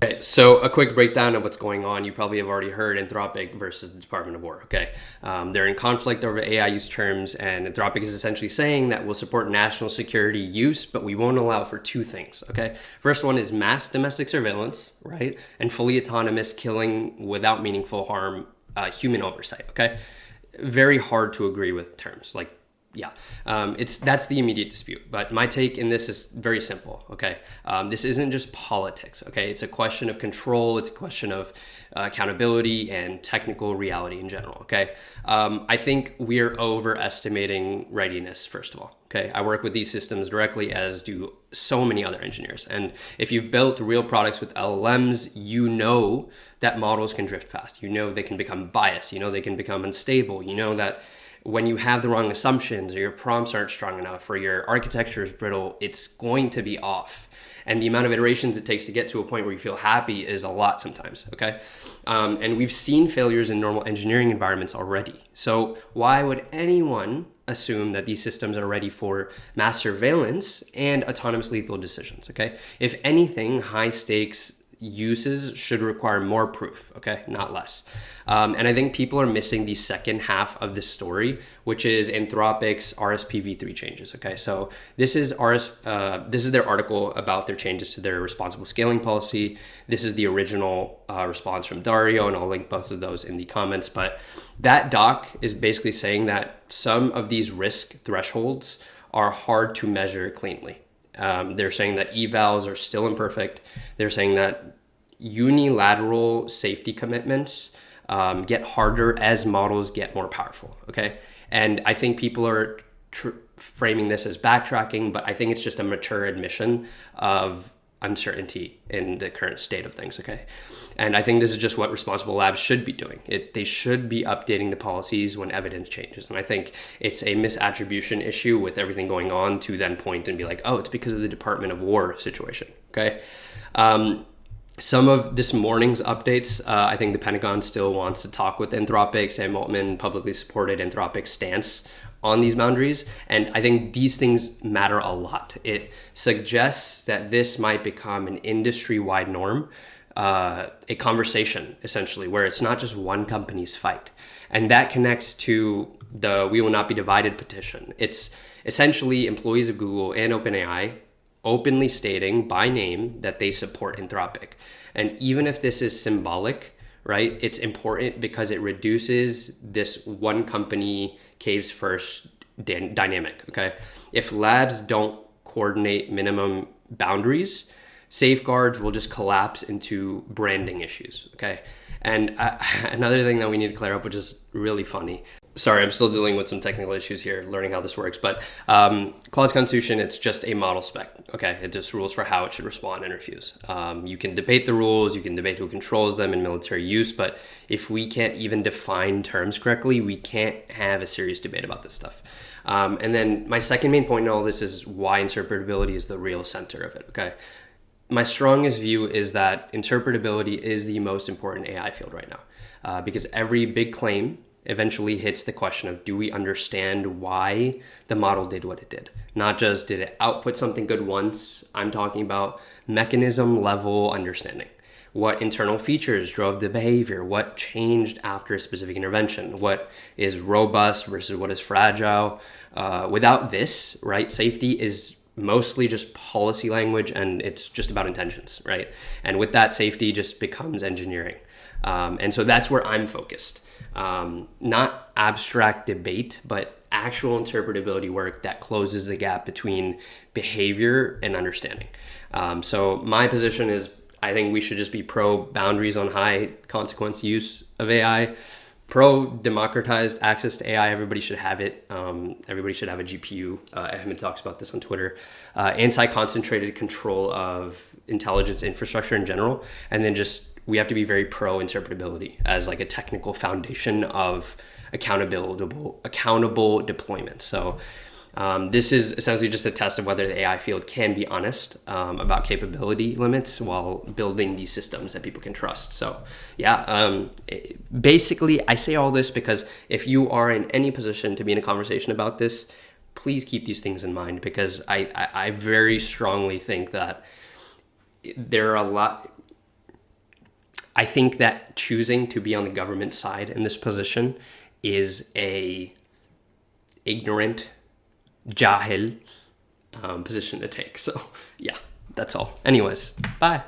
Okay, so a quick breakdown of what's going on. You probably have already heard Anthropic versus the Department of War. Okay, they're in conflict over AI use terms, and Anthropic is essentially saying that we'll support national security use, but we won't allow for two things. Okay, first one is mass domestic surveillance, right, and fully autonomous killing without meaningful harm, human oversight. Okay, very hard to agree with terms like. Yeah, that's the immediate dispute. But my take in this is very simple. Okay, this isn't just politics. Okay, it's a question of control. It's a question of accountability and technical reality in general. Okay, I think we are overestimating readiness. First of all, okay, I work with these systems directly, as do so many other engineers. And if you've built real products with LLMs, you know that models can drift fast. You know they can become biased. You know they can become unstable. You know that when you have the wrong assumptions, or your prompts aren't strong enough, or your architecture is brittle, it's going to be off. And the amount of iterations it takes to get to a point where you feel happy is a lot sometimes, okay? And we've seen failures in normal engineering environments already. So why would anyone assume that these systems are ready for mass surveillance and autonomous lethal decisions, okay? If anything, high stakes uses should require more proof, okay, not less. And I think people are missing the second half of this story, which is Anthropic's RSPv3 changes. Okay, so this is their article about their changes to their responsible scaling policy. This is the original response from Dario, and I'll link both of those in the comments. But that doc is basically saying that some of these risk thresholds are hard to measure cleanly. They're saying that evals are still imperfect. They're saying that unilateral safety commitments get harder as models get more powerful. Okay, and I think people are framing this as backtracking, but I think it's just a mature admission of uncertainty in the current state of things. Okay, and I think this is just what responsible labs should be doing. They should be updating the policies when evidence changes, and I think it's a misattribution issue with everything going on to then point and be like, oh, it's because of the Department of War situation. Okay, some of this morning's updates, I think the Pentagon still wants to talk with Anthropic. Sam Altman publicly supported Anthropic's stance on these boundaries. And I think these things matter a lot. It suggests that this might become an industry-wide norm, a conversation, essentially, where it's not just one company's fight. And that connects to the We Will Not Be Divided petition. It's essentially employees of Google and OpenAI openly stating by name that they support Anthropic. And even if this is symbolic, right, it's important because it reduces this one company caves first dynamic, okay? If labs don't coordinate minimum boundaries, safeguards will just collapse into branding issues, okay? And another thing that we need to clear up, which is really funny. Sorry, I'm still dealing with some technical issues here, learning how this works. But Claude's Constitution, it's just a model spec, okay? It just rules for how it should respond and refuse. You can debate the rules, you can debate who controls them in military use, but if we can't even define terms correctly, we can't have a serious debate about this stuff. And then my second main point in all this is why interpretability is the real center of it, okay? My strongest view is that interpretability is the most important AI field right now, because every big claim eventually hits the question of, do we understand why the model did what it did? Not just did it output something good once. I'm talking about mechanism level understanding. What internal features drove the behavior? What changed after a specific intervention? What is robust versus what is fragile? Without this, right, safety is mostly just policy language, and it's just about intentions, right? And with that, safety just becomes engineering. And so that's where I'm focused. Not abstract debate, but actual interpretability work that closes the gap between behavior and understanding. So my position is, I think we should just be pro boundaries on high consequence use of AI, pro democratized access to AI. Everybody should have it. Everybody should have a GPU. Ahmed talks about this on Twitter. Anti-concentrated control of intelligence infrastructure in general. And then just, we have to be very pro interpretability as like a technical foundation of accountable deployment. So this is essentially just a test of whether the AI field can be honest about capability limits while building these systems that people can trust. So yeah, basically I say all this because if you are in any position to be in a conversation about this, please keep these things in mind, because I very strongly think that there are a lot. I think that choosing to be on the government side in this position is a ignorant, jahil position to take. So yeah, that's all. Anyways, bye.